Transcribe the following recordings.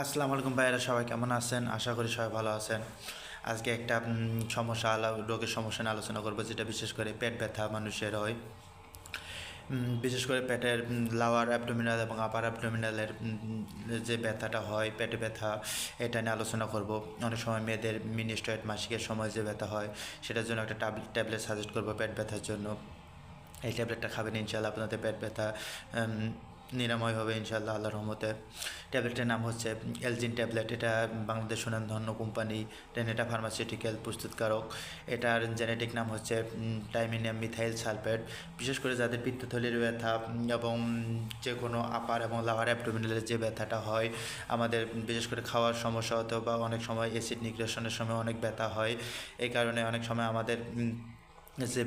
আসসালামু আলাইকুম ভাইয়েরা, সবাই কেমন আছেন? আশা করি সবাই ভালো আছেন। আজকে একটা রোগের সমস্যা নিয়ে আলোচনা করবো, যেটা বিশেষ করে পেট ব্যথা মানুষের হয়। বিশেষ করে পেটের লোয়ার অ্যাবডোমিনাল এবং আপার অ্যাবডোমিনালের যে ব্যথাটা হয়, পেটে ব্যথা, এটা নিয়ে আলোচনা করব। অনেক সময় মেয়েদের মিনিস্ট্রেট মাসিকের সময় যে ব্যথা হয়, সেটার জন্য একটা ট্যাবলেট সাজেস্ট করবো পেট ব্যথার জন্য। এই ট্যাবলেটটা খাবেন, ইনশাল্লাহ আপনাদের পেট ব্যথা নিরাময় হবে ইনশাল্লাহ, আল্লাহর রহমতে। ট্যাবলেটের নাম হচ্ছে এলজিন ট্যাবলেট। এটা বাংলাদেশ সুনামধন্য কোম্পানি টেনেটা ফার্মাসিউটিক্যাল প্রস্তুতকারক। এটার জেনেটিক নাম হচ্ছে টাইমিনিয়াম মিথাইল সালফেট। বিশেষ করে যাদের পিত্তথলির ব্যথা এবং যে কোনো আপার এবং লোয়ার অ্যাবডোমিনালের যে ব্যথাটা হয়, আমাদের বিশেষ করে খাওয়ার সমস্যা হতো বা অনেক সময় অ্যাসিড নিগ্রেশনের সময় অনেক ব্যথা হয়। এই কারণে অনেক সময় আমাদের যে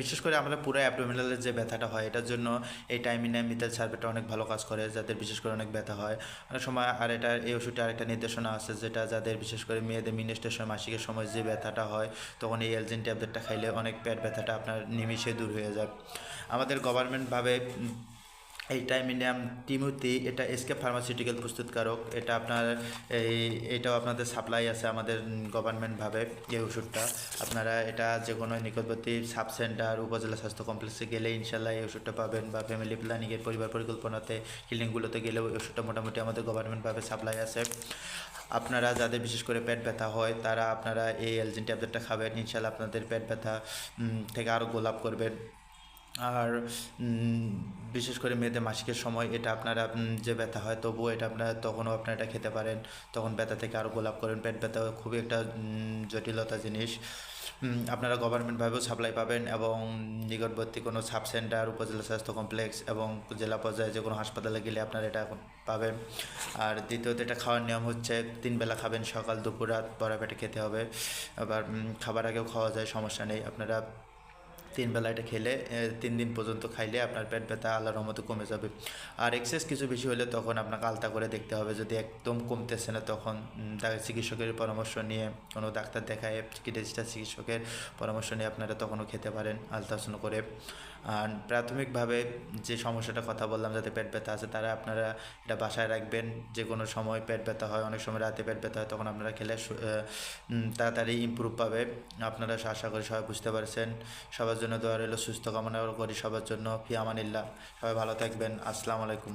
বিশেষ করে আমরা পুরো অ্যাবডোমিনালের যে ব্যথাটা হয়, এটার জন্য এই টাইমিনাম মিথাইল সালফেটটা অনেক ভালো কাজ করে, যাদের বিশেষ করে অনেক ব্যথা হয় অনেক সময়। আর এই ওষুধটা আরেকটা নির্দেশনা আছে, যেটা যাদের বিশেষ করে মেয়েদের মিনিস্ট্রেশন মাসিকের সময় যে ব্যথাটা হয়, তখন এই এলজিন ট্যাবলেটটা খাইলে অনেক পেট ব্যথাটা আপনার নিমিষে দূর হয়ে যায়। আমাদের গভর্নমেন্টভাবে এই টাইমিনিয়াম টিমুতি, এটা এসকে ফার্মাসিউটিক্যাল প্রস্তুতকারক। এটা আপনার এটাও আপনাদের সাপ্লাই আছে আমাদের গভর্নমেন্টভাবে। এই ওষুধটা আপনারা এটা যে কোনো নিকটবর্তী সাব সেন্টার, উপজেলা স্বাস্থ্য কমপ্লেক্সে গেলে ইনশাল্লাহ এই ওষুধটা পাবেন, বা ফ্যামিলি প্ল্যানিংয়ের পরিবার পরিকল্পনাতে ক্লিনিকগুলোতে গেলেও এই ওষুধটা মোটামুটি আমাদের গভর্নমেন্টভাবে সাপ্লাই আছে। আপনারা যাদের বিশেষ করে পেট ব্যথা হয়, তারা আপনারা এই এলজিন ট্যাবলেটটা খাবেন, ইনশাল্লাহ আপনাদের পেট ব্যথা থেকে আরও গোলাপ করবেন। আর বিশেষ করে মেয়েদের মাসিকের সময় এটা আপনারা যে ব্যথা হয়, তবুও এটা আপনারা তখনও আপনারা এটা খেতে পারেন, তখন ব্যথা থেকে আরও গোলাপ করেন। পেট ব্যথা খুবই একটা জটিলতা জিনিস। আপনারা গভর্নমেন্টভাবেও সাপ্লাই পাবেন, এবং নিকটবর্তী কোনো সাব সেন্টার, উপজেলা স্বাস্থ্য কমপ্লেক্স এবং জেলা পর্যায়ে যে কোনো হাসপাতালে গেলে আপনারা এটা এখন পাবেন। আর দ্বিতীয়ত, এটা খাওয়ার নিয়ম হচ্ছে 3 বেলা খাবেন, সকাল দুপুর রাত ভরা পেটে খেতে হবে। আবার খাবার আগেও খাওয়া যায়, সমস্যা নেই। আপনারা 3 বেলা এটা খেলে 3 দিন পর্যন্ত খাইলে আপনার পেট ব্যথা আল্লাহর রহমতে কমে যাবে। আর এক্সেস কিছু বেশি হলে তখন আপনাকে আলতা করে দেখতে হবে। যদি একদম কমতেছে না, তখন চিকিৎসকের পরামর্শ নিয়ে, কোনো ডাক্তার দেখায় রেজিস্টার চিকিৎসকের পরামর্শ নিয়ে আপনারা তখনও খেতে পারেন আলট্রাসাউন্ড করে। আর প্রাথমিকভাবে যে সমস্যাটা কথা বললাম, যাতে পেট ব্যথা আছে, তারা আপনারা এটা বাসায় রাখবেন। যে কোনো সময় পেট ব্যথা হয়, অনেক সময় রাতে পেট ব্যথা হয়, তখন আপনারা খেলে তাড়াতাড়ি ইমপ্রুভ পাবে। আপনারা আশা করি সবাই বুঝতে পারছেন। সবার জন্য দোয়া রইল, সুস্থ কামনা করি সবার জন্য। ফি আমানিল্লাহ। সবাই ভালো থাকবেন। আসসালামু আলাইকুম।